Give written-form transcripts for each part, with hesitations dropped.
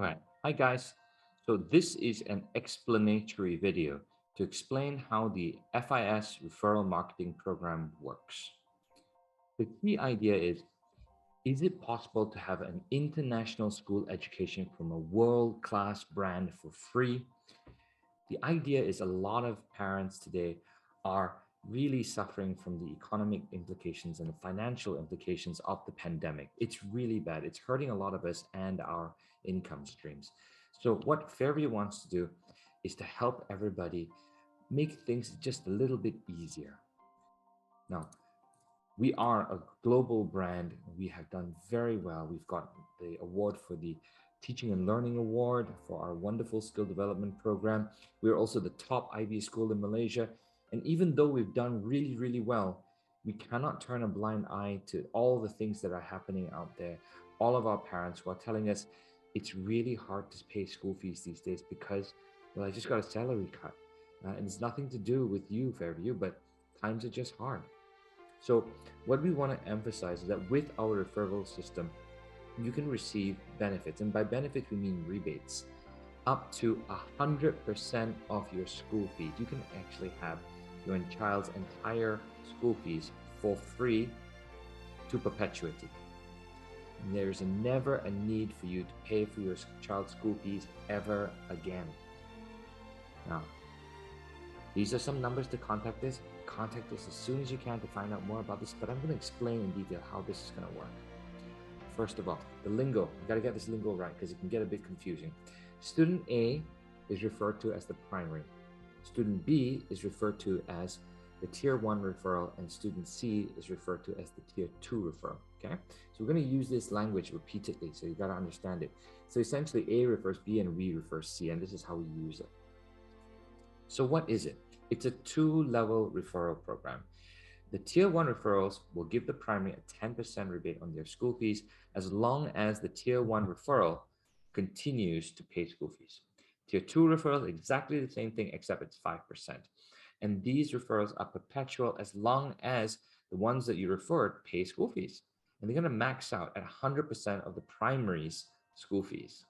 All right. Hi, guys. So this is an explanatory video to explain how the FIS referral marketing program works. The key idea is it possible to have an international school education from a world-class brand for free? The idea is a lot of parents today are really suffering from the economic implications and the financial implications of the pandemic. It's really bad. It's hurting a lot of us and our income streams. So, what Fairview wants to do is to help everybody make things just a little bit easier. Now, we are a global brand. We have done very well. We've got the award for the Teaching and Learning Award for our wonderful skill development program. We're also the top IB school in Malaysia. And even though we've done really, really well, we cannot turn a blind eye to all the things that are happening out there. All of our parents who are telling us it's really hard to pay school fees these days because, well, I just got a salary cut. And it's nothing to do with you, Fairview, but times are just hard. So what we want to emphasize is that with our referral system, you can receive benefits. And by benefits, we mean rebates. Up to 100% of your school fees. You can actually have your child's entire school fees for free to perpetuity. There's never a need for you to pay for your child's school fees ever again. Now, these are some numbers to contact us. Contact us as soon as you can to find out more about this, but I'm going to explain in detail how this is going to work. First of all, the lingo. You got to get this lingo right because it can get a bit confusing. Student A is referred to as the primary. Student B is referred to as the tier 1 referral, and student C is referred to as the tier 2 referral. Okay, so we're going to use this language repeatedly, so you got to understand it. So essentially, A refers B and B refers C, and this is how we use it. So what is it? It's a 2-level referral program. The tier 1 referrals will give the primary a 10% rebate on their school fees as long as the tier 1 referral continues to pay school fees. Tier 2 referrals, exactly the same thing, except it's 5%. And these referrals are perpetual as long as the ones that you referred pay school fees. And they're going to max out at 100% of the primary's school fees.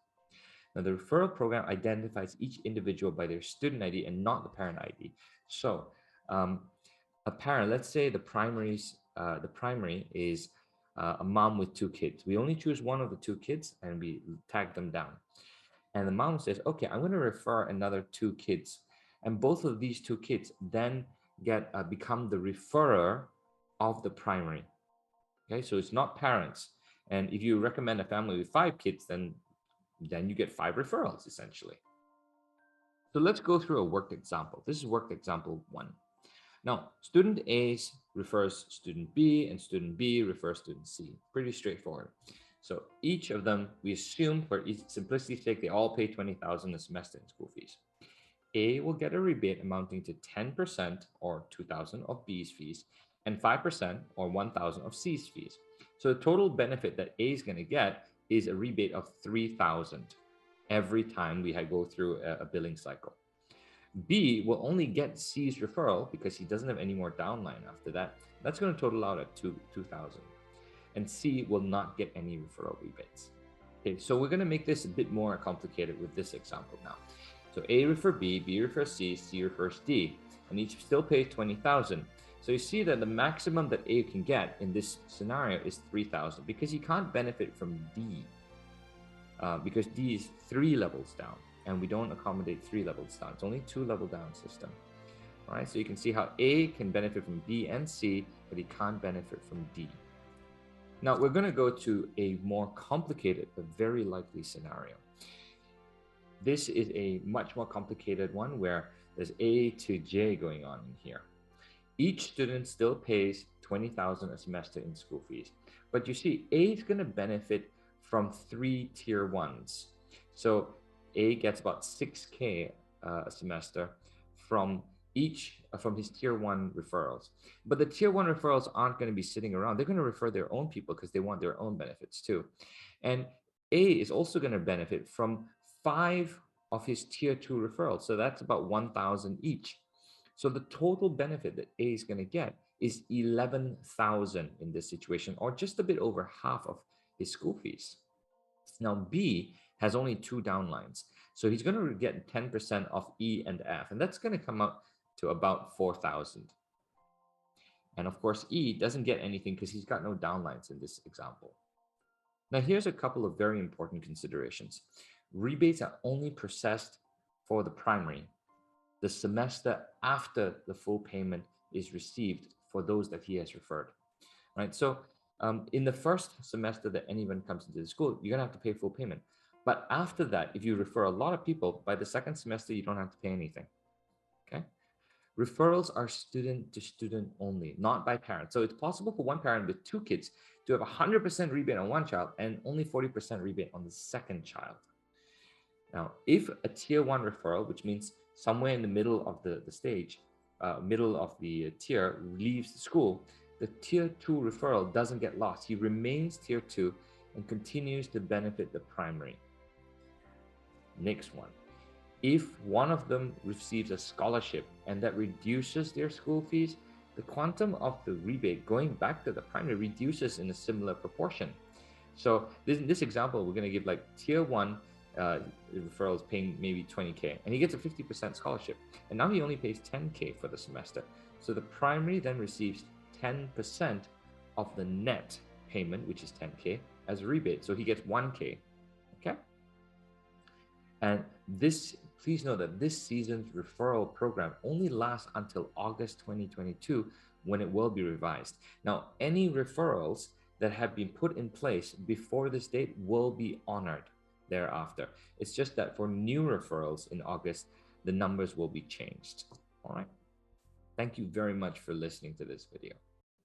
Now, the referral program identifies each individual by their student ID and not the parent ID. So, a parent, let's say the primary is a mom with 2 kids. We only choose one of the 2 kids and we tag them down. And the mom says, okay, I'm going to refer another 2 kids. And both of these 2 kids then become the referrer of the primary. Okay, so it's not parents. And if you recommend a family with 5 kids, then you get 5 referrals essentially. So let's go through a worked example. This is worked example 1. Now, student A refers student B and student B refers student C. Pretty straightforward. So each of them, we assume for simplicity's sake, they all pay 20,000 a semester in school fees. A will get a rebate amounting to 10% or 2,000 of B's fees and 5% or 1,000 of C's fees. So the total benefit that A is going to get is a rebate of 3,000 every time we go through a billing cycle. B will only get C's referral because he doesn't have any more downline after that. That's going to total out at 2,000. And C will not get any referral rebates. Okay, so we're going to make this a bit more complicated with this example now. So A refers B, B refers C, C refers D, and each still pays 20,000. So you see that the maximum that A can get in this scenario is 3,000 because he can't benefit from D because D is 3 levels down and we don't accommodate 3 levels down. It's only 2 level down system. All right, so you can see how A can benefit from B and C, but he can't benefit from D. Now we're going to go to a more complicated but very likely scenario. This is a much more complicated one where there's A to J going on in here. Each student still pays 20,000 a semester in school fees, but you see A is going to benefit from 3 tier 1s. So A gets about 6K a semester from his tier 1 referrals. But the tier 1 referrals aren't going to be sitting around. They're going to refer their own people because they want their own benefits too. And A is also going to benefit from 5 of his tier 2 referrals. So that's about 1,000 each. So the total benefit that A is going to get is 11,000 in this situation, or just a bit over half of his school fees. Now B has only 2 downlines. So he's going to get 10% of E and F, and that's going to come out to about 4,000. And of course, E doesn't get anything because he's got no downlines in this example. Now, here's a couple of very important considerations. Rebates are only processed for the primary the semester after the full payment is received for those that he has referred, right? So in the first semester that anyone comes into the school, you're gonna have to pay full payment. But after that, if you refer a lot of people, by the second semester, you don't have to pay anything, okay? Referrals are student to student only, not by parent. So it's possible for one parent with 2 kids to have 100% rebate on one child and only 40% rebate on the second child. Now, if a tier 1 referral, which means somewhere in the middle of the stage, middle of the tier, leaves the school, the tier 2 referral doesn't get lost. He remains tier 2 and continues to benefit the primary. Next one. If one of them receives a scholarship and that reduces their school fees, the quantum of the rebate going back to the primary reduces in a similar proportion. So in this example, we're going to give like tier 1 referrals paying maybe 20K, and he gets a 50% scholarship. And now he only pays 10K for the semester. So the primary then receives 10% of the net payment, which is 10K, as a rebate. So he gets 1K, okay? And this, please know that this season's referral program only lasts until August 2022, when it will be revised. Now, any referrals that have been put in place before this date will be honored thereafter. It's just that for new referrals in August, the numbers will be changed. All right. Thank you very much for listening to this video.